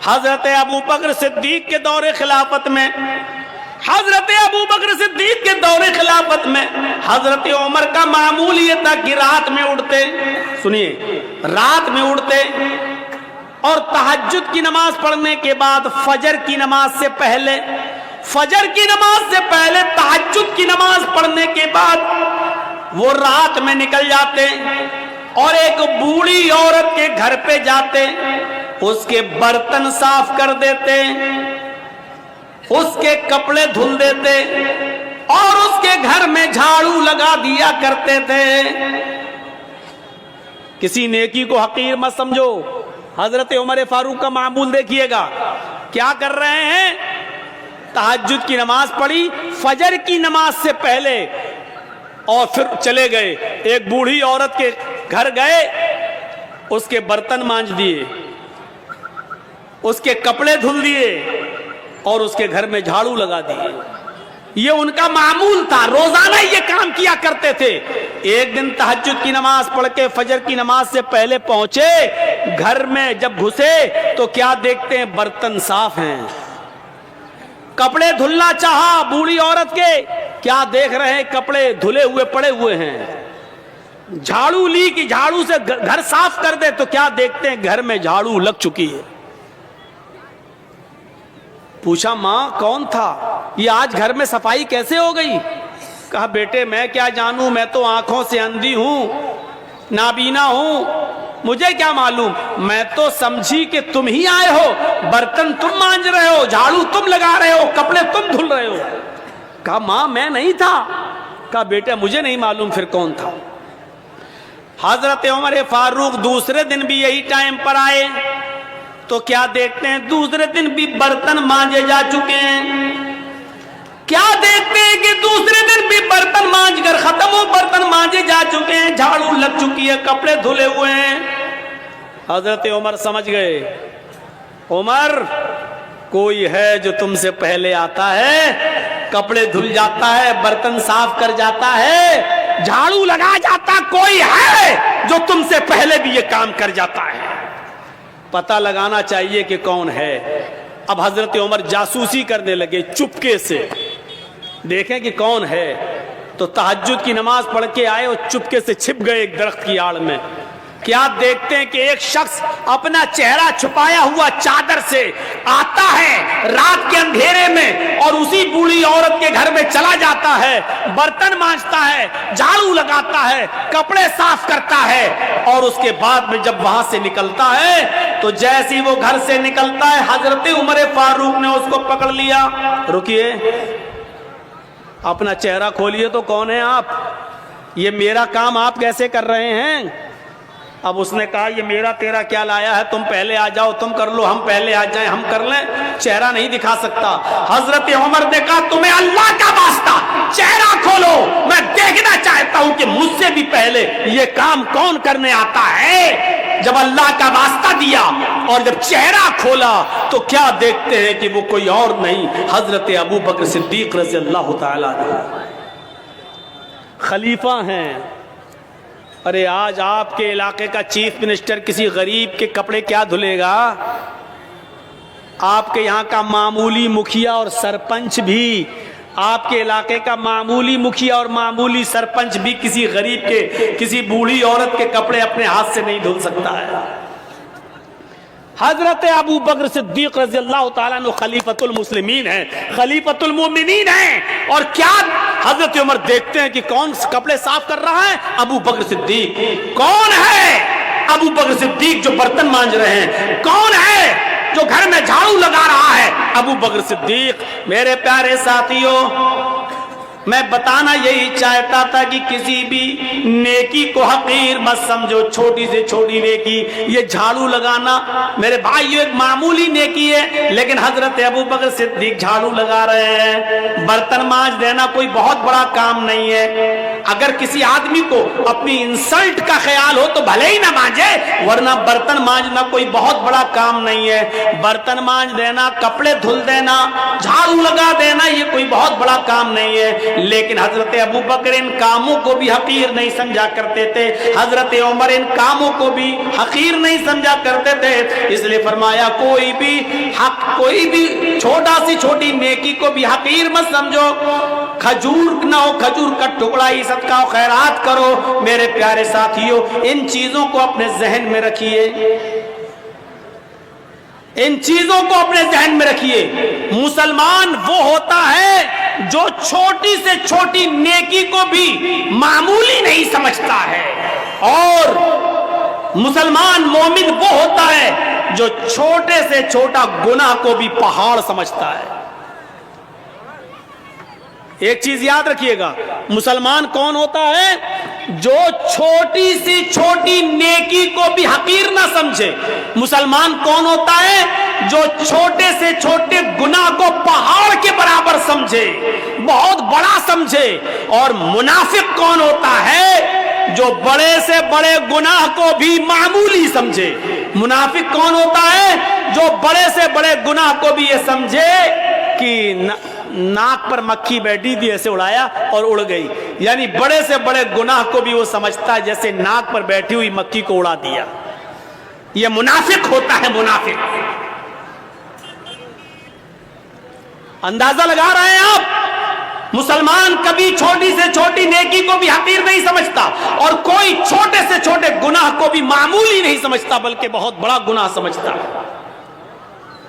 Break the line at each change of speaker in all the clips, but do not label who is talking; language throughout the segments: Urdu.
حضرت ابو بکر صدیق کے دور خلافت میں حضرت عمر کا معمول یہ تھا کہ رات میں اڑتے اور تہجد کی نماز پڑھنے کے بعد فجر کی نماز سے پہلے تہجد کی نماز پڑھنے کے بعد وہ رات میں نکل جاتے اور ایک بوڑھی عورت کے گھر پہ جاتے، اس کے برتن صاف کر دیتے، اس کے کپڑے دھل دیتے اور اس کے گھر میں جھاڑو لگا دیا کرتے تھے۔ کسی نیکی کو حقیر مت سمجھو۔ حضرت عمر فاروق کا معمول دیکھیے گا، کیا کر رہے ہیں؟ تہجد کی نماز پڑھی فجر کی نماز سے پہلے اور پھر چلے گئے، ایک بوڑھی عورت کے گھر گئے، اس کے برتن مانج دیے، اس کے کپڑے دھل دیے اور اس کے گھر میں جھاڑو لگا دیے۔ یہ ان کا معمول تھا، روزانہ یہ کام کیا کرتے تھے۔ ایک دن تہجد کی نماز پڑھ کے فجر کی نماز سے پہلے پہنچے، گھر میں جب گھسے تو کیا دیکھتے ہیں؟ برتن صاف ہیں۔ کپڑے دھلنا چاہا بوڑھی عورت کے، کیا دیکھ رہے ہیں؟ کپڑے دھلے ہوئے پڑے ہوئے ہیں۔ جھاڑو لی کہ جھاڑو سے گھر صاف کر دے تو کیا دیکھتے ہیں؟ گھر میں جھاڑو لگ چکی ہے۔ پوچھا ماں کون تھا یہ؟ آج گھر میں صفائی کیسے ہو گئی؟ کہا بیٹے میں کیا جانوں، میں تو آنکھوں سے اندھی ہوں، نابینا ہوں، مجھے کیا معلوم، میں تو سمجھی کہ تم ہی آئے ہو، برتن تم مانج رہے ہو، جھاڑو تم لگا رہے ہو، کپڑے تم دھل رہے ہو۔ کہا ماں میں نہیں تھا۔ کہا بیٹا مجھے نہیں معلوم پھر کون تھا۔ حضرت عمر فاروق دوسرے دن بھی یہی ٹائم پر آئے تو کیا دیکھتے ہیں؟ دوسرے دن بھی برتن مانجے جا چکے ہیں۔ کیا دیکھتے ہیں کہ دوسرے دن بھی برتن مانج کر ختم ہو، برتن مانجے جا چکے ہیں، جھاڑو لگ چکی ہے، کپڑے دھلے ہوئے ہیں۔ حضرت عمر سمجھ گئے، عمر کوئی ہے جو تم سے پہلے آتا ہے، کپڑے دھل جاتا ہے، برتن صاف کر جاتا ہے، جھاڑو لگا جاتا، کوئی ہے جو تم سے پہلے بھی یہ کام کر جاتا ہے۔ پتہ لگانا چاہیے کہ کون ہے۔ اب حضرت عمر جاسوسی کرنے لگے، چپکے سے دیکھیں کہ کون ہے۔ تو تہجد کی نماز پڑھ کے آئے اور چپکے سے چھپ گئے ایک درخت کی آڑ میں۔ کیا دیکھتے ہیں کہ ایک شخص اپنا چہرہ چھپایا ہوا چادر سے آتا ہے رات کے اندھیرے میں اور اسی بوڑھی عورت کے گھر میں چلا جاتا ہے، برتن مانجتا ہے، جھاڑو لگاتا ہے، کپڑے صاف کرتا ہے، اور اس کے بعد میں جب وہاں سے نکلتا ہے تو جیسے وہ گھر سے نکلتا ہے حضرت عمر فاروق نے اس کو پکڑ لیا۔ رکیے، اپنا چہرہ کھولیے تو کون ہیں آپ؟ یہ میرا کام آپ کیسے کر رہے ہیں؟ اب اس نے کہا یہ میرا تیرا کیا لایا ہے، تم پہلے آ جاؤ، تم کر لو، ہم پہلے آ جائیں، ہم کر لیں، چہرہ نہیں دکھا سکتا۔ حضرت عمر نے کہا تمہیں اللہ کا واسطہ چہرہ کھولو، میں دیکھنا چاہتا ہوں کہ مجھ سے بھی پہلے یہ کام کون کرنے آتا ہے۔ جب اللہ کا واسطہ دیا اور جب چہرہ کھولا تو کیا دیکھتے ہیں کہ وہ کوئی اور نہیں، حضرت ابو بکر صدیق رضی اللہ تعالیٰ عنہ خلیفہ ہیں۔ ارے آج آپ کے علاقے کا چیف منسٹر کسی غریب کے کپڑے کیا دھلے گا؟ آپ کے یہاں کا معمولی مکھیا اور سرپنچ بھی، آپ کے علاقے کا معمولی مکھیا اور معمولی سرپنچ بھی کسی غریب کے، کسی بوڑھی عورت کے کپڑے اپنے ہاتھ سے نہیں دھل سکتا ہے۔ حضرت ابو بکر صدیق رضی اللہ تعالیٰ عنہ خلیفۃ المسلمین ہیں، خلیفۃ المومنین ہیں، اور کیا حضرت عمر دیکھتے ہیں کہ کون کپڑے صاف کر رہا ہے؟ ابو بکر صدیق۔ کون ہے ابو بکر صدیق جو برتن مانج رہے ہیں؟ کون ہے جو گھر میں جھاڑو لگا رہا ہے؟ ابو بکر صدیق۔ میرے پیارے ساتھیوں، میں بتانا یہی چاہتا تھا کہ کسی بھی نیکی کو حقیر مت سمجھو، چھوٹی سے چھوٹی نیکی، یہ جھاڑو لگانا میرے بھائیو ایک معمولی نیکی ہے، لیکن حضرت ابو بکر صدیق جھاڑو لگا رہے ہیں، برتن مانج دینا کوئی بہت بڑا کام نہیں ہے۔ اگر کسی آدمی کو اپنی انسلٹ کا خیال ہو تو بھلے ہی نہ مانجے، ورنہ برتن مانجنا کوئی بہت بڑا کام نہیں ہے۔ برتن مانج دینا، کپڑے دھل دینا، جھاڑو لگا دینا، یہ کوئی بہت بڑا کام نہیں ہے۔ لیکن حضرت ابو بکر ان کاموں کو بھی حقیر نہیں سمجھا کرتے تھے، حضرت عمر ان کاموں کو بھی حقیر نہیں سمجھا کرتے تھے۔ اس لیے فرمایا کوئی بھی چھوٹا سی چھوٹی نیکی کو بھی حقیر مت سمجھو۔ کھجور نہ ہو، کھجور کا ٹکڑا ہی صدقہ و خیرات کرو۔ میرے پیارے ساتھیوں، ان چیزوں کو اپنے ذہن میں رکھیے، ان چیزوں کو اپنے ذہن میں رکھیے۔ مسلمان وہ ہوتا ہے جو چھوٹی سے چھوٹی نیکی کو بھی معمولی نہیں سمجھتا ہے، اور مسلمان مومن وہ ہوتا ہے جو چھوٹے سے چھوٹا گناہ کو بھی پہاڑ سمجھتا ہے۔ ایک چیز یاد رکھیے گا، مسلمان کون ہوتا ہے؟ جو چھوٹی سی چھوٹی نیکی کو بھی حقیر نہ سمجھے۔ مسلمان کون ہوتا ہے؟ جو چھوٹے سے چھوٹے گناہ کو پہاڑ کے برابر سمجھے، بہت بڑا سمجھے۔ اور منافق کون ہوتا ہے؟ جو بڑے سے بڑے گناہ کو بھی معمولی سمجھے۔ منافق کون ہوتا ہے؟ جو بڑے سے بڑے گناہ کو بھی یہ سمجھے کہ ناک پر مکھی بیٹھی تھی، ایسے اڑایا اور اڑ گئی، یعنی بڑے سے بڑے گناہ کو بھی وہ سمجھتا ہے جیسے ناک پر بیٹھی ہوئی مکھی کو اڑا دیا۔ یہ منافق ہوتا ہے، منافق۔ اندازہ لگا رہے ہیں آپ؟ مسلمان کبھی چھوٹی سے چھوٹی نیکی کو بھی حقیر نہیں سمجھتا، اور کوئی چھوٹے سے چھوٹے گناہ کو بھی معمولی نہیں سمجھتا بلکہ بہت بڑا گناہ سمجھتا ہے۔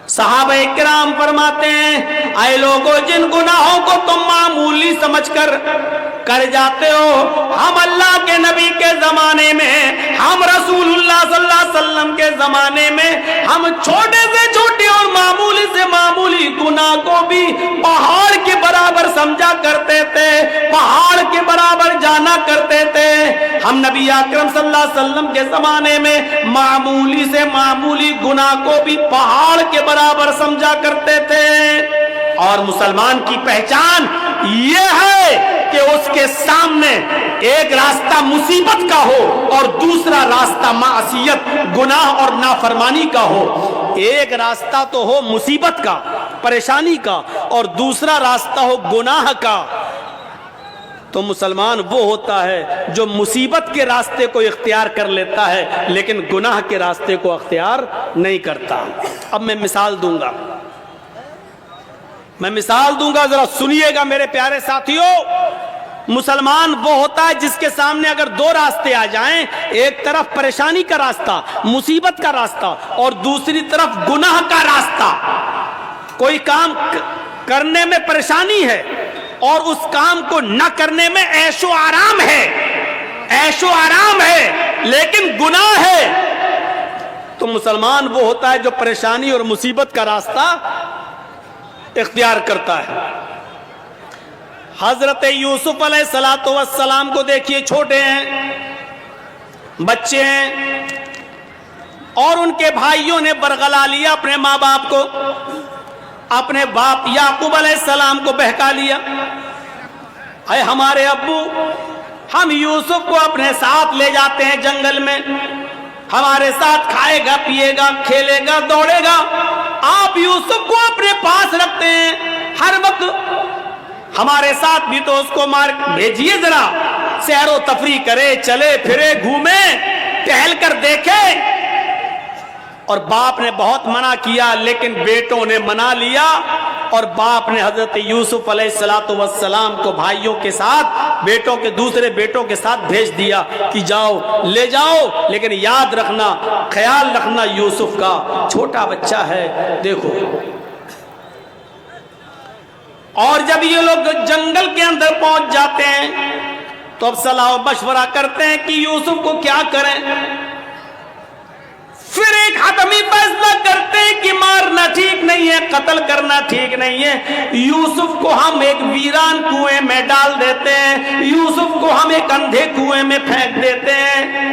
صحابہ اکرام فرماتے ہیں، اے لوگوں جن گناہوں کو تم معمولی سمجھ کر جاتے ہو، ہم اللہ کے نبی کے زمانے میں، ہم رسول اللہ صلی اللہ علیہ وسلم کے زمانے میں، ہم چھوٹے سے چھوٹے اور معمولی سے معمولی گناہ کو بھی پہاڑ کے برابر سمجھا کرتے تھے، پہاڑ کے برابر جانا کرتے تھے۔ ہم نبی اکرم صلی اللہ علیہ وسلم کے زمانے میں معمولی سے معمولی گناہ کو بھی پہاڑ کے برابر سمجھا کرتے تھے۔ اور مسلمان کی پہچان یہ ہے کہ اس کے سامنے ایک راستہ مصیبت کا ہو اور دوسرا راستہ معصیت، گناہ اور نافرمانی کا ہو۔ ایک راستہ تو ہو مصیبت کا، پریشانی کا، اور دوسرا راستہ ہو گناہ کا۔ تو مسلمان وہ ہوتا ہے جو مصیبت کے راستے کو اختیار کر لیتا ہے لیکن گناہ کے راستے کو اختیار نہیں کرتا۔ اب میں مثال دوں گا، ذرا سنیے گا میرے پیارے ساتھیوں۔ مسلمان وہ ہوتا ہے جس کے سامنے اگر دو راستے آ جائیں، ایک طرف پریشانی کا راستہ، مصیبت کا راستہ، اور دوسری طرف گناہ کا راستہ۔ کوئی کام کرنے میں پریشانی ہے اور اس کام کو نہ کرنے میں عیش و آرام ہے لیکن گناہ ہے، تو مسلمان وہ ہوتا ہے جو پریشانی اور مصیبت کا راستہ اختیار کرتا ہے۔ حضرت یوسف علیہ السلام کو دیکھیے، چھوٹے ہیں، بچے ہیں، اور ان کے بھائیوں نے برگلا لیا اپنے ماں باپ کو، اپنے باپ یعقوب علیہ السلام کو بہکا لیا، اے ہمارے ابو، ہم یوسف کو اپنے ساتھ لے جاتے ہیں جنگل میں، ہمارے ساتھ کھائے گا، پیے گا، کھیلے گا، دوڑے گا، آپ یوسف کو اپنے پاس رکھتے ہیں ہر وقت، ہمارے ساتھ بھی تو اس کو مار بھیجیے، ذرا سیر و تفریح کرے، چلے پھرے، گھومے، ٹہل کر دیکھے۔ اور باپ نے بہت منع کیا لیکن بیٹوں نے منا لیا، اور باپ نے حضرت یوسف علیہ السلام کو بھائیوں کے ساتھ، بیٹوں کے دوسرے بیٹوں کے ساتھ بھیج دیا کہ جاؤ، لے جاؤ، لیکن یاد رکھنا، خیال رکھنا یوسف کا، چھوٹا بچہ ہے، دیکھو۔ اور جب یہ لوگ جنگل کے اندر پہنچ جاتے ہیں تو اب صلاح و مشورہ کرتے ہیں کہ یوسف کو کیا کریں۔ پھر ایک حتمی فیصلہ کرتے ہیں کہ مارنا ٹھیک نہیں ہے، قتل کرنا ٹھیک نہیں ہے، یوسف کو ہم ایک ویران کنویں میں ڈال دیتے ہیں، یوسف کو ہم ایک اندھے کنویں میں پھینک دیتے ہیں،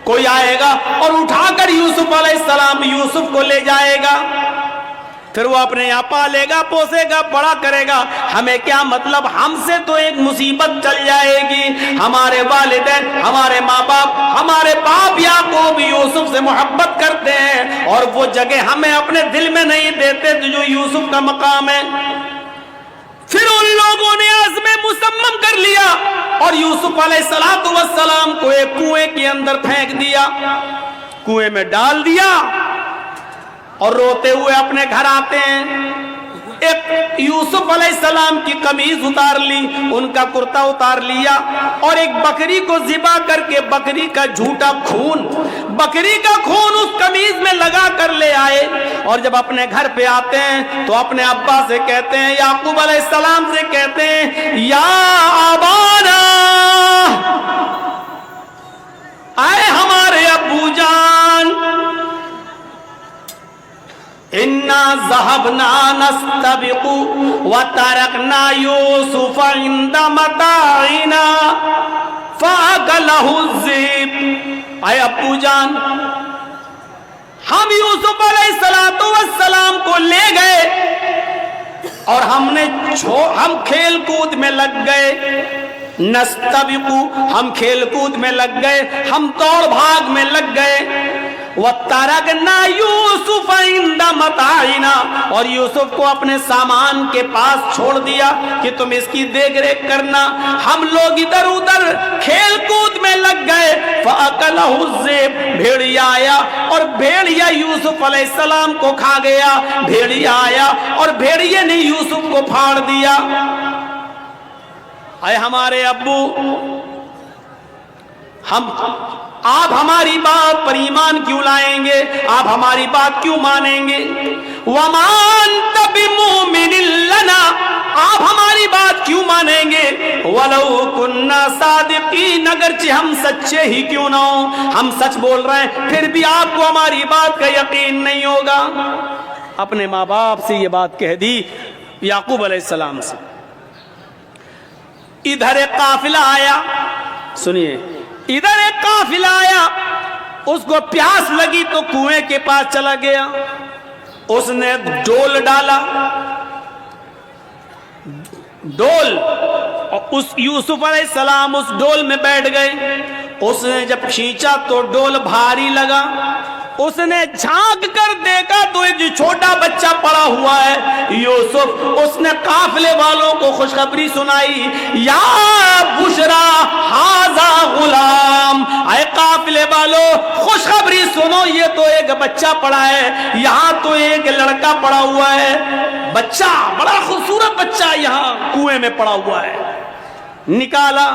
کوئی آئے گا اور اٹھا کر یوسف علیہ السلام یوسف کو لے جائے گا۔ پھر وہ اپنے یہاں پالے گا، پوسے گا، بڑا کرے گا، ہمیں کیا مطلب؟ ہم سے تو ایک مصیبت چل جائے گی۔ ہمارے والدین، ہمارے ماں باپ، ہمارے باپ یعقوب یوسف سے محبت کرتے ہیں اور وہ جگہ ہمیں اپنے دل میں نہیں دیتے جو یوسف کا مقام ہے۔ پھر ان لوگوں نے عزم مصمم کر لیا اور یوسف علیہ السلام کو ایک کنویں کے اندر پھینک دیا، کنویں میں ڈال دیا، اور روتے ہوئے اپنے گھر آتے ہیں۔ ایک یوسف علیہ السلام کی قمیض اتار لی، ان کا کرتا اتار لیا، اور ایک بکری کو ذبح کر کے بکری کا جھوٹا خون، بکری کا خون اس قمیض میں لگا کر لے آئے، اور جب اپنے گھر پہ آتے ہیں تو اپنے ابا سے کہتے ہیں، یعقوب علیہ السلام سے کہتے ہیں، یا ابانا، اے ہمارے ابو جان، انا ذهبنا نستبق وتركنا يوسف عند متاعنا فاكله الذئب۔ اے ابو جان، ہم یوسف علیہ السلام کو لے گئے اور ہم کھیل کود میں لگ گئے، نستبق، ہم کھیل کود میں لگ گئے، ہم دوڑ بھاگ میں لگ گئے، وَتَرَكْنَا يُوسُفَ عِنْدَ مَتَاعِنَا، اور یوسف کو اپنے سامان کے پاس چھوڑ دیا کہ تم اس کی دیکھ ریکھ کرنا۔ ہم لوگ ادھر ادھر کھیل کود میں لگ گئے، فَأَكَلَهُ الذِّئْبُ، بھیڑیا آیا اور بھیڑیا یوسف علیہ السلام کو کھا گیا۔ بھیڑیا آیا اور بھیڑیے نے یوسف کو پھاڑ دیا۔ اے ہمارے ابو، آپ ہماری بات پر ایمان کیوں لائیں گے؟ آپ ہماری بات کیوں مانیں گے؟ وَمَا أَنْتَ بِمُؤْمِنٍ لَنَا، آپ ہماری بات کیوں مانیں گے؟ وَلَوْ كُنَّا صَادِقِينَ، اگرچہ ہم سچے ہی کیوں نہ ہوں، ہم سچ بول رہے ہیں پھر بھی آپ کو ہماری بات کا یقین نہیں ہوگا۔ اپنے ماں باپ سے یہ بات کہہ دی یعقوب علیہ السلام سے۔ ادھر ایک قافلہ آیا، سنیے، ادھر ایک قافلہ آیا، اس کو پیاس لگی تو کنویں کے پاس چلا گیا، اس نے ڈول ڈالا، ڈول، اور اس یوسف علیہ السلام اس ڈول میں بیٹھ گئے۔ اس نے جب کھینچا تو ڈول بھاری لگا، اس نے جھانک کر دیکھا تو ایک چھوٹا بچہ پڑا ہوا ہے یوسف۔ اس نے قافلے والوں کو خوشخبری سنائی، یا بشرا ھذا غلام، اے قافلے والوں خوشخبری سنو، یہ تو ایک بچہ پڑا ہے، یہاں تو ایک لڑکا پڑا ہوا ہے، بچہ، بڑا خوبصورت بچہ یہاں کنویں میں پڑا ہوا ہے۔ نکالا،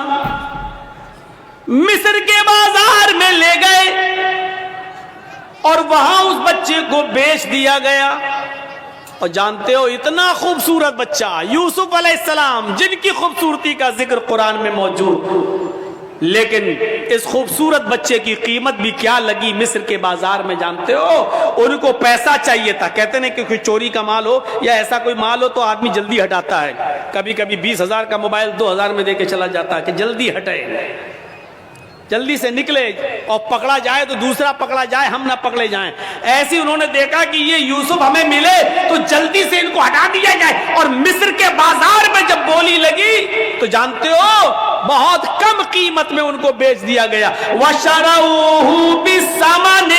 مصر کے بازار میں لے گئے اور وہاں اس بچے کو بیچ دیا گیا۔ اور جانتے ہو، اتنا خوبصورت بچہ یوسف علیہ السلام، جن کی خوبصورتی کا ذکر قرآن میں موجود، لیکن اس خوبصورت بچے کی قیمت بھی کیا لگی مصر کے بازار میں، جانتے ہو؟ ان کو پیسہ چاہیے تھا، کہتے ہیں کہ کوئی چوری کا مال ہو یا ایسا کوئی مال ہو تو آدمی جلدی ہٹاتا ہے، کبھی کبھی 20,000 کا موبائل 2,000 میں دے کے چلا جاتا ہے کہ جلدی ہٹے، جلدی سے نکلے، اور پکڑا جائے تو دوسرا پکڑا جائے، ہم نہ پکڑے جائیں۔ ایسے انہوں نے دیکھا کہ یہ یوسف ہمیں ملے تو جلدی سے ان کو ہٹا دیا جائے، اور مصر کے بازار میں جب بولی لگی تو جانتے ہو بہت کم قیمت میں ان کو بیچ دیا گیا۔ وَشَرَوْهُ بِثَمَنٍ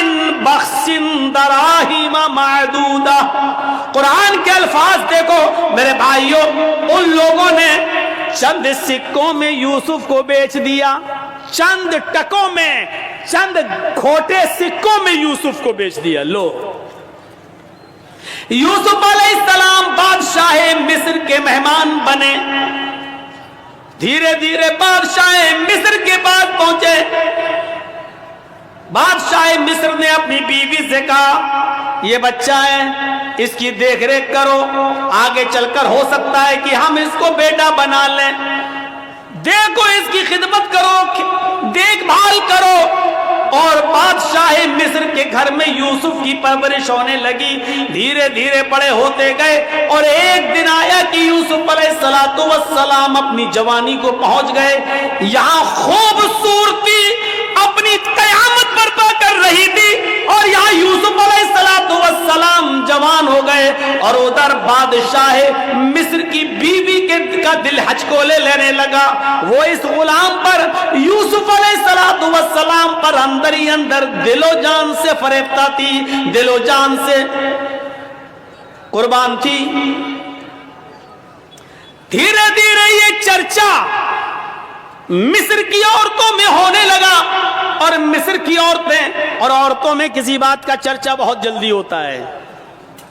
بَخْسٍ دَرَاهِمَ مَعْدُودَةٍ، قرآن کے الفاظ دیکھو میرے بھائیوں، ان لوگوں نے چند سکوں میں یوسف کو بیچ دیا، چند ٹکوں میں، چند کھوٹے سکوں میں یوسف کو بیچ دیا۔ لو، یوسف علیہ السلام بادشاہ مصر کے مہمان بنے، دھیرے دھیرے بادشاہ مصر کے پاس پہنچے۔ بادشاہ مصر نے اپنی بیوی سے کہا، یہ بچہ ہے، اس کی دیکھ ریکھ کرو، آگے چل کر ہو سکتا ہے کہ ہم اس کو بیٹا بنا لیں، دیکھو اس کی خدمت کرو، دیکھ بھال کرو۔ اور بادشاہ مصر کے گھر میں یوسف کی پرورش ہونے لگی، دھیرے دھیرے بڑے ہوتے گئے، اور ایک دن آیا کہ یوسف علیہ السلام اپنی جوانی کو پہنچ گئے، یہاں خوبصورتی اپنی قیامت برپا کر رہی تھی، اور یہاں یوسف علیہ السلام جوان ہو گئے، اور ادھر بادشاہ مصر کی بیوی کا دل ہچکولے لینے لگا. وہ اس غلام پر یوسف علیہ السلام پر اندر ہی اندر دل و جان سے فریفتہ تھی, دل و جان سے قربان تھی. دھیرے دھیرے یہ چرچا مصر کی عورتوں میں ہونے لگا, اور مصر کی عورتیں اور عورتوں میں کسی بات کا چرچا بہت جلدی ہوتا ہے.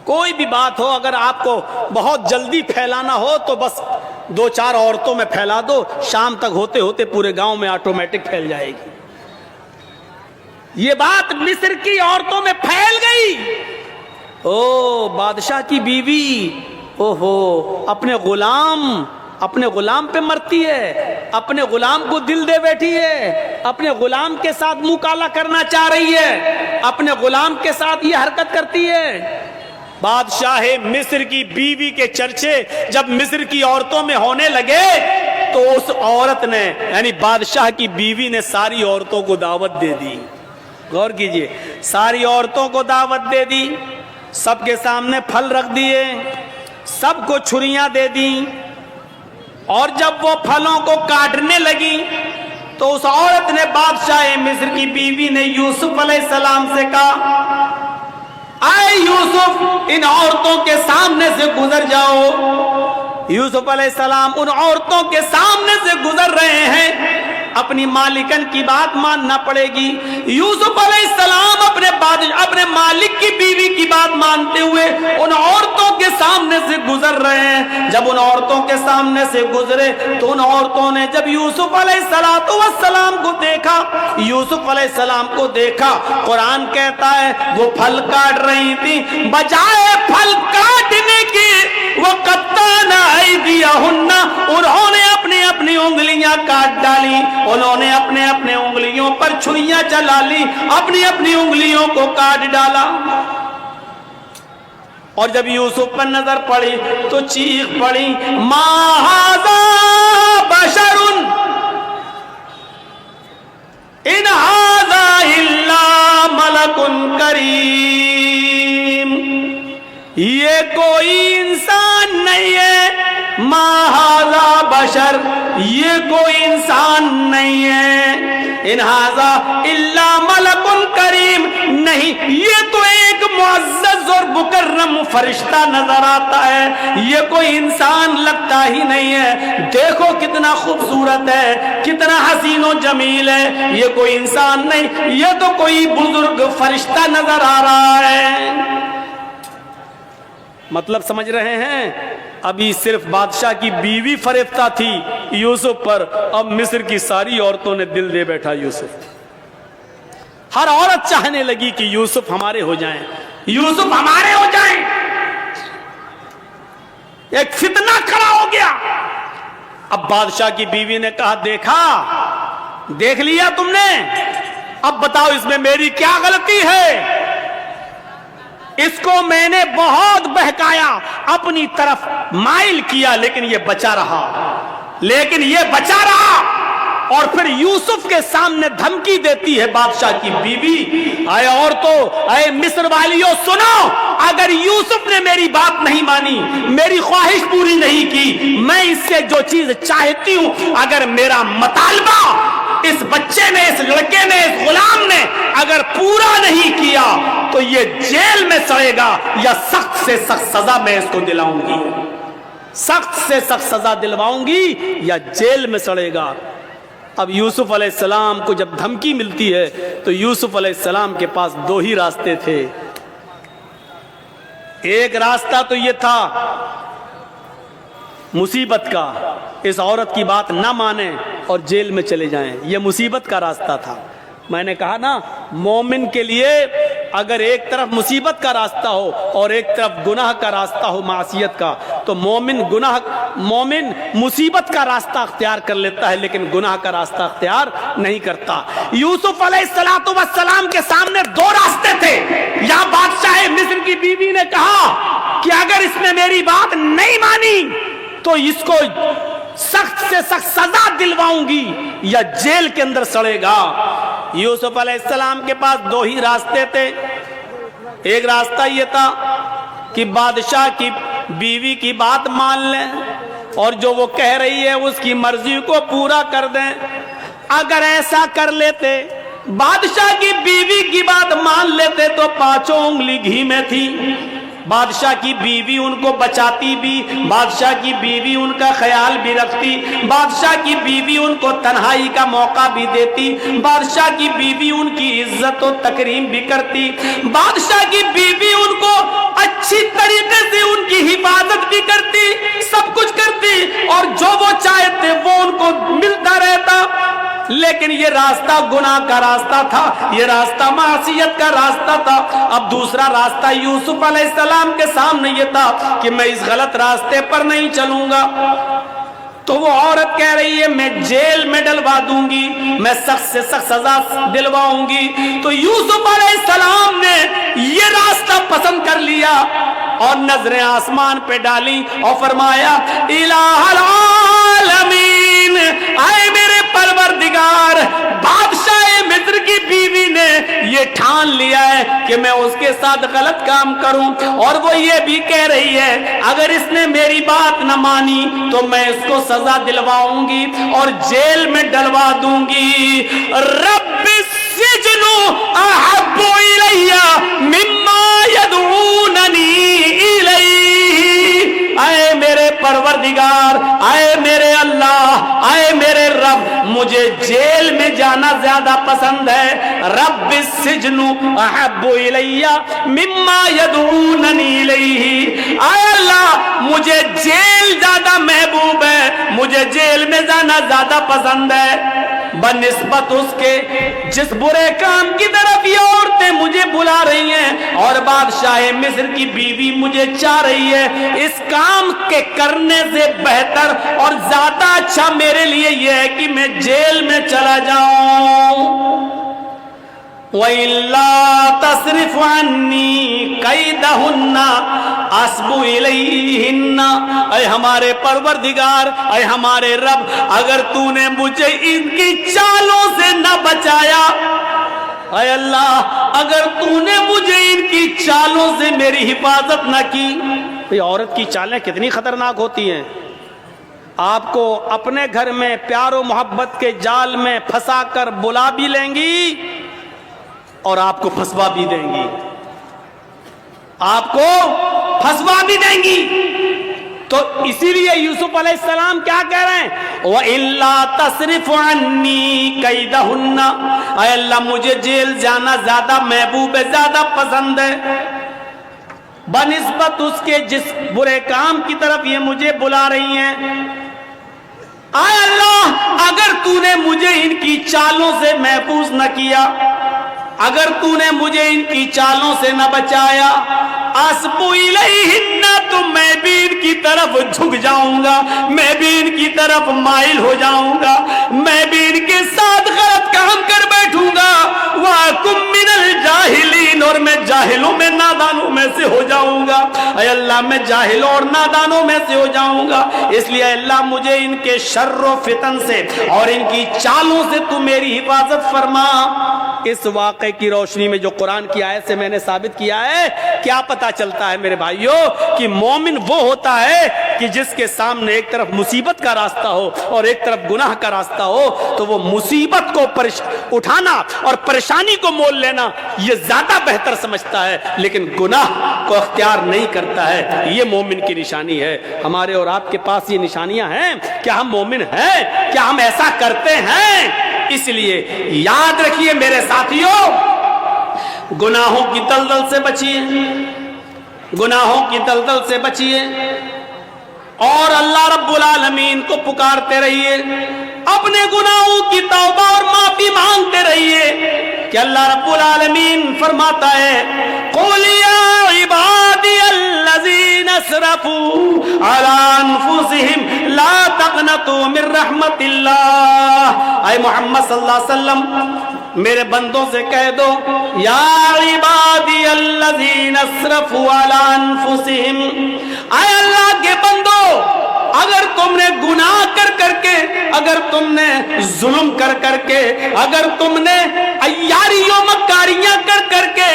کوئی بھی بات ہو اگر آپ کو بہت جلدی پھیلانا ہو تو بس 2-4 عورتوں میں پھیلا دو, شام تک ہوتے ہوتے پورے گاؤں میں آٹومیٹک پھیل جائے گی. یہ بات مصر کی عورتوں میں پھیل گئی. او بادشاہ کی بیوی, اوہو اپنے غلام پہ مرتی ہے, اپنے غلام کو دل دے بیٹھی ہے, اپنے غلام کے ساتھ منہ کالا کرنا چاہ رہی ہے, اپنے غلام کے ساتھ یہ حرکت کرتی ہے. بادشاہ مصر کی بیوی کے چرچے جب مصر کی عورتوں میں ہونے لگے تو اس عورت نے یعنی بادشاہ کی بیوی نے ساری عورتوں کو دعوت دے دی. غور کیجئے, ساری عورتوں کو دعوت دے دی, سب کے سامنے پھل رکھ دیے, سب کو چھریاں دے دی, اور جب وہ پھلوں کو کاٹنے لگی تو اس عورت نے بادشاہ مصر کی بیوی نے یوسف علیہ السلام سے کہا, اے یوسف ان عورتوں کے سامنے سے گزر جاؤ. یوسف علیہ السلام ان عورتوں کے سامنے سے گزر رہے ہیں, اپنی مالکن کی بات ماننا پڑے گی. یوسف علیہ السلام اپنے مالک کی بیوی کی بات مانتے ہوئے ان عورتوں کے سامنے سے گزر رہے ہیں. جب ان عورتوں کے سامنے سے گزرے تو ان عورتوں نے جب یوسف علیہ السلام کو دیکھا, یوسف علیہ السلام کو دیکھا, قرآن کہتا ہے وہ پھل کاٹ رہی تھی, بجائے پھل کاٹنے کی وَقَطَّعْنَ أَيْدِيَهُنَّ انہوں نے اپنی انگلیاں کاٹ ڈالی, انہوں نے اپنے انگلیوں پر چھریاں چلا لی, اپنی انگلیوں کو کاٹ ڈالا. اور جب یوسف پر نظر پڑی تو چیخ پڑی, مَا هَذَا بَشَرٌ إِنْ هَذَا إِلَّا مَلَكٌ كَرِيمٌ, یہ کوئی انسان نہیں ہے. ما ھذا بشر, یہ کوئی انسان نہیں ہے. ان ھذا الا ملک کریم, نہیں یہ تو ایک معزز اور مکرم فرشتہ نظر آتا ہے, یہ کوئی انسان لگتا ہی نہیں ہے. دیکھو کتنا خوبصورت ہے, کتنا حسین و جمیل ہے, یہ کوئی انسان نہیں, یہ تو کوئی بزرگ فرشتہ نظر آ رہا ہے. مطلب سمجھ رہے ہیں؟ ابھی صرف بادشاہ کی بیوی فریفتہ تھی یوسف پر, اب مصر کی ساری عورتوں نے دل دے بیٹھا یوسف. ہر عورت چاہنے لگی کہ یوسف ہمارے ہو جائیں, یوسف ہمارے ہو جائیں. ایک فتنہ کھڑا ہو گیا. اب بادشاہ کی بیوی نے کہا, دیکھ لیا تم نے, اب بتاؤ اس میں میری کیا غلطی ہے؟ اس کو میں نے بہت بہکایا, اپنی طرف مائل کیا, لیکن یہ بچا رہا. اور پھر یوسف کے سامنے دھمکی دیتی ہے بادشاہ کی بیوی, اے عورتوں, اے مصر والیوں سنو, اگر یوسف نے میری بات نہیں مانی, میری خواہش پوری نہیں کی, میں اس سے جو چیز چاہتی ہوں, اگر میرا مطالبہ اس بچے نے, اس لڑکے نے, اس غلام نے اگر پورا نہیں کیا تو یہ جیل میں سڑے گا, یا سخت سے سخت سزا میں اس کو دلاؤں گی, سخت سے سخت سزا دلواؤں گی یا جیل میں سڑے گا. اب یوسف علیہ السلام کو جب دھمکی ملتی ہے تو یوسف علیہ السلام کے پاس 2 ہی راستے تھے. ایک راستہ تو یہ تھا مصیبت کا, اس عورت کی بات نہ مانیں اور جیل میں چلے جائیں, یہ مصیبت کا راستہ تھا. میں نے کہا نا, مومن کے لیے اگر ایک طرف مصیبت کا راستہ ہو اور ایک طرف گناہ کا راستہ ہو, معصیت کا, تو مومن مصیبت کا راستہ اختیار کر لیتا ہے لیکن گناہ کا راستہ اختیار نہیں کرتا. یوسف علیہ السلام کے سامنے 2 راستے تھے. یا بادشاہ مصر کی بیوی نے کہا کہ اگر اس نے میری بات نہیں مانی تو اس کو سخت سے سخت سزا دلواؤں گی یا جیل کے اندر سڑے گا. یوسف علیہ السلام کے پاس 2 ہی راستے تھے. ایک راستہ یہ تھا کہ بادشاہ کی بیوی کی بات مان لیں اور جو وہ کہہ رہی ہے اس کی مرضی کو پورا کر دیں. اگر ایسا کر لیتے، بادشاہ کی بیوی کی بات مان لیتے تو 5 انگلی گھی میں تھی. بادشاہ کی بیوی ان کو بچاتی بھی، بادشاہ کی بیوی ان کا خیال بھی رکھتی، بادشاہ کی بیوی ان کو تنہائی کا موقع بھی دیتی، بادشاہ کی بیوی ان کی عزت و تکریم بھی کرتی، بادشاہ کی بیوی ان کو اچھی طریقے سے ان کی حفاظت بھی کرتی، سب کچھ کرتی، اور جو وہ چاہتے وہ ان کو ملتا رہتا. لیکن یہ راستہ گناہ کا راستہ تھا، یہ راستہ معصیت کا راستہ تھا. اب دوسرا راستہ یوسف علیہ السلام کے سامنے یہ تھا کہ میں اس غلط راستے پر نہیں چلوں گا. تو وہ عورت کہہ رہی ہے میں جیل میں ڈلوا دوں گی، میں سخت سے سخت سزا دلواؤں گی. تو یوسف علیہ السلام نے یہ راستہ پسند کر لیا اور نظریں آسمان پہ ڈالی اور فرمایا الہ العالمین، اے میرے پروردگار، بادشاہ مصر کی بیوی نے یہ ٹھان لیا ہے کہ میں اس کے ساتھ غلط کام کروں، اور وہ یہ بھی کہہ رہی ہے اگر اس نے میری بات نہ مانی تو میں اس کو سزا دلواؤں گی اور جیل میں ڈلوا دوں گی. رب السجن احب الی مما یدعوننی الیہ، اے میرے پروردگار، اے میرے اللہ، اے میرے رب، مجھے جیل میں جانا زیادہ پسند ہے. رب السجن احب الی مما یدعوننی الیہ، اے اللہ مجھے جیل زیادہ محبوب ہے، مجھے جیل میں جانا زیادہ پسند ہے بنسبت اس کے جس برے کام کی طرف یہ عورتیں مجھے بلا رہی ہیں اور بادشاہ مصر کی بیوی مجھے چاہ رہی ہے. اس کام کے کرنے سے بہتر اور زیادہ اچھا میرے لیے یہ ہے کہ میں جیل میں چلا جاؤں. وَإِلَّا تَصْرِفْ عَنِّي كَيْدَهُنَّ أَصْبُ إِلَيْهِنَّ، اے ہمارے پروردگار، اے ہمارے رب، اگر تو نے مجھے ان کی چالوں سے نہ بچایا، اے اللہ اگر تو نے مجھے ان کی چالوں سے میری حفاظت نہ کی. یہ عورت کی چالیں کتنی خطرناک ہوتی ہیں. آپ کو اپنے گھر میں پیار و محبت کے جال میں پھنسا کر بلا بھی لیں گی اور آپ کو پھنسوا بھی دیں گی، آپ کو پھنسوا بھی دیں گی. تو اسی لیے یوسف علیہ السلام کیا کہہ رہے ہیں وَإِلَّا تَصْرِفْ عَنِّي كَيْدَهُنَّ، اے اللہ مجھے جیل جانا زیادہ محبوب ہے، زیادہ پسند ہے بنسبت اس کے جس برے کام کی طرف یہ مجھے بلا رہی ہیں. اے اللہ اگر تو نے مجھے ان کی چالوں سے محفوظ نہ کیا، اگر تو نے مجھے ان کی چالوں سے نہ بچایا، اسبو الیہن، تو میں بھی ان کی طرف جھک جاؤں گا، میں بھی ان کی طرف مائل ہو جاؤں گا، میں بھی ان کے ساتھ غلط کام کر بیٹھوں گا. وَأَكُن مِّنَ الْجَاهِلِينَ، اور میں جاہلوں میں نادانوں میں سے ہو جاؤں گا. اے اللہ میں جاہلوں اور نادانوں میں سے ہو جاؤں گا. اس لیے اللہ مجھے ان کے شر و فتن سے اور ان کی چالوں سے تو میری حفاظت فرما. اس واقعے کی روشنی میں جو قرآن کی آیت سے میں نے ثابت کیا ہے، کیا پتا چلتا ہے میرے بھائیوں کہ مومن وہ ہوتا ہے کہ جس کے سامنے ایک طرف مصیبت کا راستہ ہو اور ایک طرف گناہ کا راستہ ہو تو وہ مصیبت کو اٹھانا اور پریشانی کو مول لینا یہ زیادہ بہتر سمجھتا ہے، لیکن گناہ کو اختیار نہیں کرتا ہے. یہ مومن کی نشانی ہے. ہمارے اور آپ کے پاس یہ نشانیاں ہیں. کیا ہم مومن ہیں؟ کیا ہم ایسا کرتے ہیں؟ اس لیے یاد رکھیے میرے ساتھیوں، گناہوں کی دلدل سے بچیے، گناہوں کی دلدل سے بچیے اور اللہ رب العالمین کو پکارتے رہیے، اپنے گناہوں کی توبہ اور معافی مانگتے رہیے کہ اللہ رب العالمین فرماتا ہے قُلْ يَا عِبَادِيَ الَّذِينَ اسْرَفُوا عَلَىٰ أَنفُسِهِمْ لَا تَقْنَطُوا مِن رَحْمَتِ اللَّهِ. اے محمد صلی اللہ علیہ وسلم میرے بندوں سے کہہ دو یا عبادی الذین اسرفوا علی انفسہم، اے اللہ کے بندو اگر تم نے گناہ کر کر کے، اگر تم نے ظلم کر کر کے، اگر تم نے عیاریوں مکاریاں کر کر کے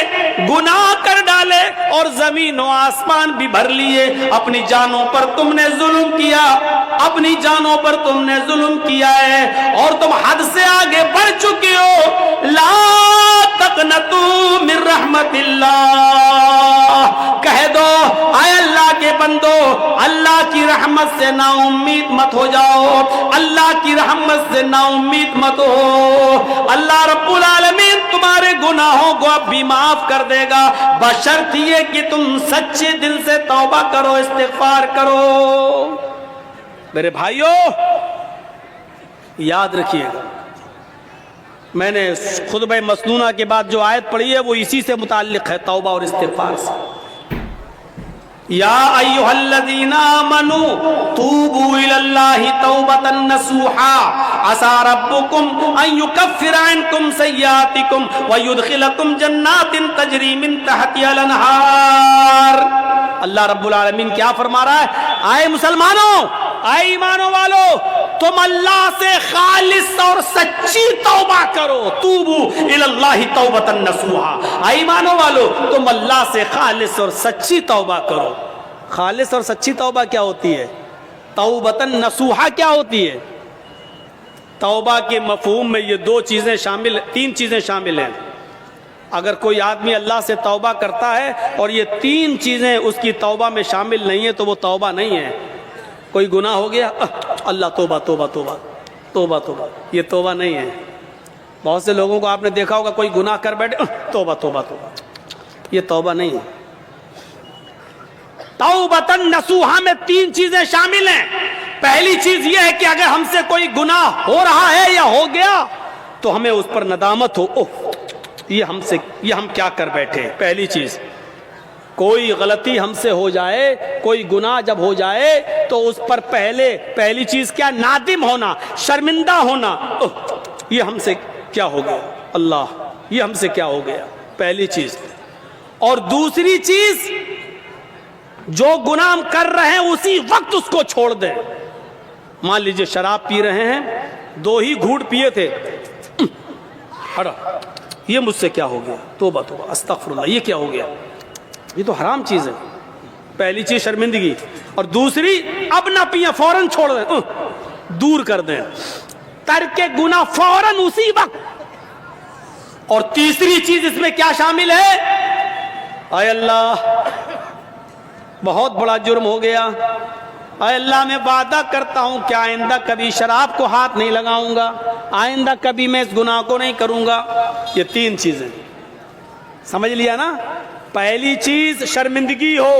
گناہ کر ڈالے اور زمین و آسمان بھی بھر لیے، اپنی جانوں پر تم نے ظلم کیا، اپنی جانوں پر تم نے ظلم کیا ہے اور تم حد سے آگے بڑھ چکے ہو، لا تقنطوا من رحمت اللہ، کہہ دو اے اللہ کے بندو، اللہ کی رحمت سے نا امید مت ہو جاؤ، اللہ کی رحمت سے نا امید مت ہو، اللہ رب العالمین تمہارے گناہوں کو اب بھی معاف کر دے گا، بشرط یہ کہ تم سچے دل سے توبہ کرو، استغفار کرو۔ میرے بھائیو یاد رکھیے گا، میں نے خطبہ مسنونہ کے بعد جو آیت پڑھی ہے وہ اسی سے متعلق ہے، توبہ اور استغفار سے۔ یا ایھا الذین آمنوا توبوا الی اللہ توبۃ نصوحا عسى ربکم ان یکفر عنکم سیئاتکم ویدخلکم جنات تجری من تحتها الانہار۔ اللہ رب العالمین کیا فرما رہا ہے؟ آئے مسلمانوں، آئے ایمانوں والو، تم اللہ سے خالص اور سچی توبہ کرو، توبوا الی اللہ توبۃ نصوحا، آئے ایمانوں والو تم اللہ سے خالص اور سچی توبہ کرو۔ خالص اور سچی توبہ کیا ہوتی ہے؟ توبۃ نصوحا کیا ہوتی ہے؟ توبہ کے مفہوم میں یہ تین چیزیں شامل ہیں۔ اگر کوئی آدمی اللہ سے توبہ کرتا ہے اور یہ تین چیزیں اس کی توبہ میں شامل نہیں ہیں تو وہ توبہ نہیں ہے۔ کوئی گناہ ہو گیا، اللہ توبہ توبہ توبہ توبہ توبہ، یہ توبہ نہیں ہے۔ بہت سے لوگوں کو آپ نے دیکھا ہوگا کوئی گناہ کر بیٹھے، توبہ توبہ توبہ، یہ توبہ نہیں ہے۔ توبۃ نصوحا میں تین چیزیں شامل ہیں۔ پہلی چیز یہ ہے کہ اگر ہم سے کوئی گناہ ہو رہا ہے یا ہو گیا تو ہمیں اس پر ندامت ہو، یہ ہم کیا کر بیٹھے۔ پہلی چیز، کوئی غلطی ہم سے ہو جائے، کوئی گناہ جب ہو جائے تو اس پر پہلی چیز کیا؟ نادم ہونا، شرمندہ ہونا، یہ ہم سے کیا ہو گیا، اللہ یہ ہم سے کیا ہو گیا، پہلی چیز۔ اور دوسری چیز، جو گناہ ہم کر رہے ہیں اسی وقت اس کو چھوڑ دیں۔ مان لیجئے شراب پی رہے ہیں، 2 ہی گھونٹ پیے تھے، ہٹا، یہ مجھ سے کیا ہو گیا، توبہ توبہ استغفر اللہ، یہ کیا ہو گیا، یہ تو حرام چیز ہے۔ پہلی چیز شرمندگی، اور دوسری اب نہ پیئیں، فوراً چھوڑ دیں، دور کر دیں، ترک گناہ فوراً اسی وقت۔ اور تیسری چیز اس میں کیا شامل ہے؟ اے اللہ بہت بڑا جرم ہو گیا، اے اللہ میں وعدہ کرتا ہوں کہ آئندہ کبھی شراب کو ہاتھ نہیں لگاؤں گا، آئندہ کبھی میں اس گناہ کو نہیں کروں گا۔ یہ تین چیزیں سمجھ لیا نا؟ پہلی چیز شرمندگی ہو،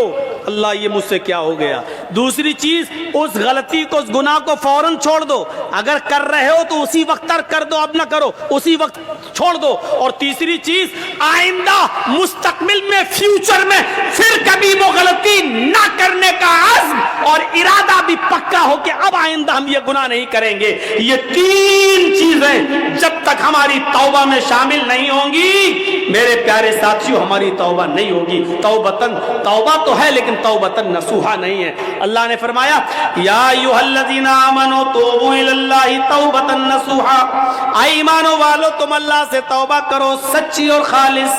اللہ یہ مجھ سے کیا ہو گیا۔ دوسری چیز، اس غلطی کو، اس گناہ کو فوراً چھوڑ دو، اگر کر رہے ہو تو اسی وقت ترک کر دو، اب نہ کرو، اسی وقت چھوڑ دو۔ اور تیسری چیز، آئندہ مستقبل میں، فیوچر میں پھر کبھی وہ غلطی نہ کرنے کا عزم اور ارادہ بھی پکا ہو کہ اب آئندہ ہم یہ گناہ نہیں کریں گے۔ یہ تین چیزیں جب تک ہماری توبہ میں شامل نہیں ہوں گی میرے پیارے ساتھیوں، ہماری توبہ نہیں ہوگی۔ توبہ تو ہے لیکن توبۃ نصوحا نہیں ہے۔ اللہ نے فرمایا یا ایھا الذین آمنوا توبوا الی اللہ توبۃ نصوحا، اے ایمانوں والو تم اللہ سے توبہ کرو سچی اور خالص۔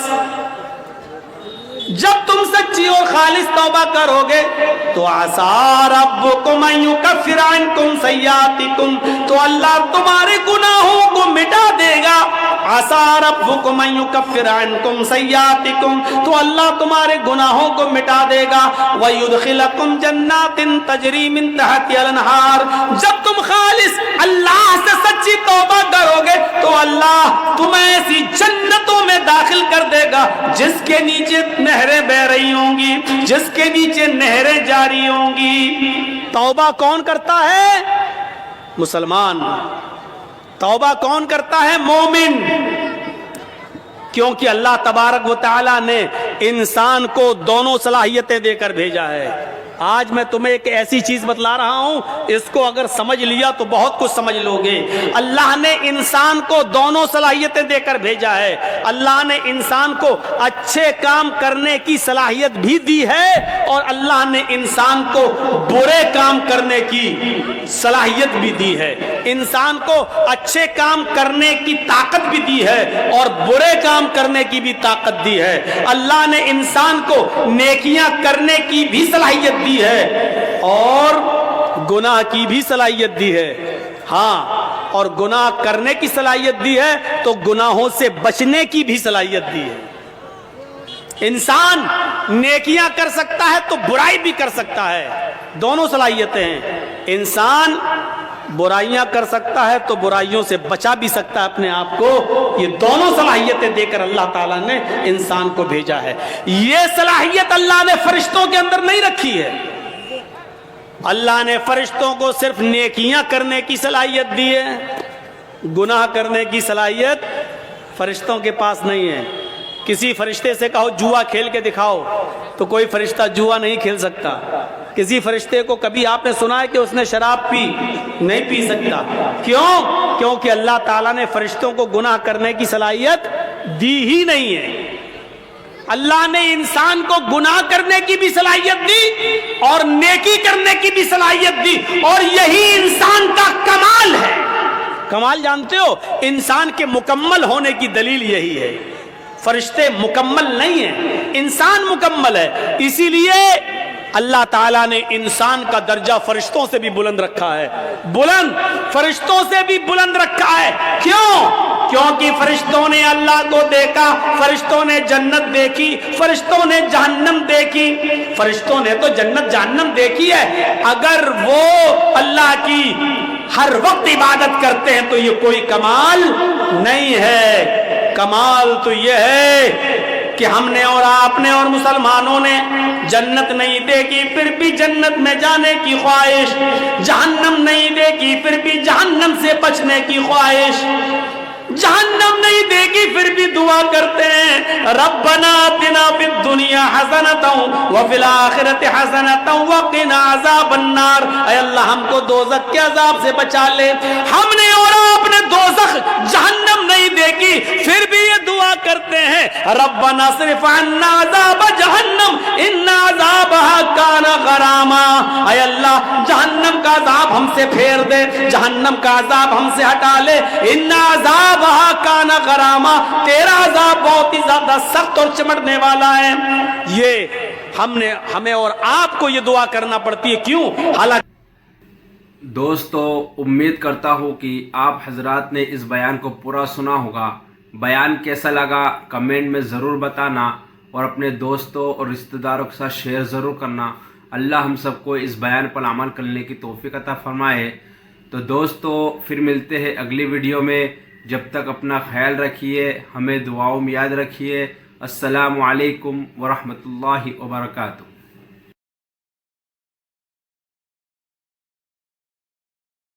جب تم سچی اور خالص توبہ کرو گے تو عسیٰ ربکم ان یکفر عنکم سیئاتکم، تو اللہ تمہارے گناہوں کو مٹا دے گا۔ عسیٰ ربکم ان یکفر عنکم سیئاتکم، تو اللہ تمہارے گناہوں کو مٹا دے گا۔ ویدخلکم جنات تجری من تحتها الانہار، جب تم خالص اللہ سے سچی توبہ کرو گے تو اللہ تمہیں ایسی جنتوں میں داخل کر دے گا جس کے نیچے نہریں بہ رہی ہوں گی، جس کے نیچے نہریں جاری ہوں گی۔ توبہ کون کرتا ہے؟ مسلمان۔ توبہ کون کرتا ہے؟ مومن۔ کیونکہ اللہ تبارک و تعالی نے انسان کو دونوں صلاحیتیں دے کر بھیجا ہے۔ آج میں تمہیں ایک ایسی چیز بتلا رہا ہوں، اس کو اگر سمجھ لیا تو بہت کچھ سمجھ لو گے۔ اللہ نے انسان کو دونوں صلاحیتیں دے کر بھیجا ہے۔ اللہ نے انسان کو اچھے کام کرنے کی صلاحیت بھی دی ہے، اور اللہ نے انسان کو برے کام کرنے کی صلاحیت بھی دی ہے۔ انسان کو اچھے کام کرنے کی طاقت بھی دی ہے اور برے کام کرنے کی بھی طاقت دی ہے۔ اللہ نے انسان کو نیکیاں کرنے کی بھی صلاحیت دی ہے اور گناہ کی بھی صلاحیت دی ہے۔ ہاں، اور گناہ کرنے کی صلاحیت دی ہے تو گناہوں سے بچنے کی بھی صلاحیت دی ہے۔ انسان نیکیاں کر سکتا ہے تو برائی بھی کر سکتا ہے، دونوں صلاحیتیں ہیں۔ انسان برائیاں کر سکتا ہے تو برائیوں سے بچا بھی سکتا ہے اپنے آپ کو۔ یہ دونوں صلاحیتیں دے کر اللہ تعالیٰ نے انسان کو بھیجا ہے۔ یہ صلاحیت اللہ نے فرشتوں کے اندر نہیں رکھی ہے۔ اللہ نے فرشتوں کو صرف نیکیاں کرنے کی صلاحیت دی ہے، گناہ کرنے کی صلاحیت فرشتوں کے پاس نہیں ہے۔ کسی فرشتے سے کہو جوا کھیل کے دکھاؤ تو کوئی فرشتہ جوا نہیں کھیل سکتا۔ کسی فرشتے کو کبھی آپ نے سنا ہے کہ اس نے شراب پی؟ نہیں پی سکتا۔ کیوں؟ کیونکہ اللہ تعالیٰ نے فرشتوں کو گناہ کرنے کی صلاحیت دی ہی نہیں ہے۔ اللہ نے انسان کو گناہ کرنے کی بھی صلاحیت دی اور نیکی کرنے کی بھی صلاحیت دی، اور یہی انسان کا کمال ہے۔ کمال جانتے ہو؟ انسان کے مکمل ہونے کی دلیل یہی ہے۔ فرشتے مکمل نہیں ہیں، انسان مکمل ہے۔ اسی لیے اللہ تعالیٰ نے انسان کا درجہ فرشتوں سے بھی بلند رکھا ہے، بلند، فرشتوں سے بھی بلند رکھا ہے۔ کیوں؟ کیونکہ فرشتوں نے اللہ کو دیکھا، فرشتوں نے جنت دیکھی، فرشتوں نے جہنم دیکھی۔ فرشتوں نے تو جنت جہنم دیکھی ہے، اگر وہ اللہ کی ہر وقت عبادت کرتے ہیں تو یہ کوئی کمال نہیں ہے۔ کمال تو یہ ہے کہ ہم نے اور آپ نے اور مسلمانوں نے جنت نہیں دیکھی پھر بھی جنت میں جانے کی خواہش، جہنم نہیں دیکھی پھر بھی جہنم سے بچنے کی خواہش، جہنم نہیں دیکھی پھر بھی دعا کرتے ہیں ربنا آتنا فی الدنیا حسنۃ وفی الآخرۃ حسنۃ وقنا عذاب النار۔ اے اللہ ہم کو دوزخ کے عذاب سے بچا لے۔ ہم نے اور آپ نے دوزخ جہنم نہیں دیکھی پھر بھی یہ دعا کرتے ہیں ربنا اصرف عنا عذاب جہنم ان عذابها کان غراما۔ اے اللہ جہنم کا عذاب ہم سے پھیر دے، جہنم کا عذاب ہم سے ہٹا لے۔ ان عذاب کان غراما، تیرا عذاب بہت ہی زیادہ سخت اور چمٹنے والا ہے۔ یہ ہمیں اور آپ کو یہ دعا کرنا پڑتی ہے۔ کیوں؟ حالانکہ
دوستو، امید کرتا ہوں کہ آپ حضرات نے اس بیان کو پورا سنا ہوگا۔ بیان کیسا لگا کمنٹ میں ضرور بتانا، اور اپنے دوستوں اور رشتہ داروں کے ساتھ شیئر ضرور کرنا۔ اللہ ہم سب کو اس بیان پر عمل کرنے کی توفیق عطا فرمائے۔ تو دوستو، پھر ملتے ہیں اگلی ویڈیو میں۔ جب تک اپنا خیال رکھیے، ہمیں دعاؤں میں یاد رکھیے۔ السلام علیکم ورحمۃ اللہ وبرکاتہ۔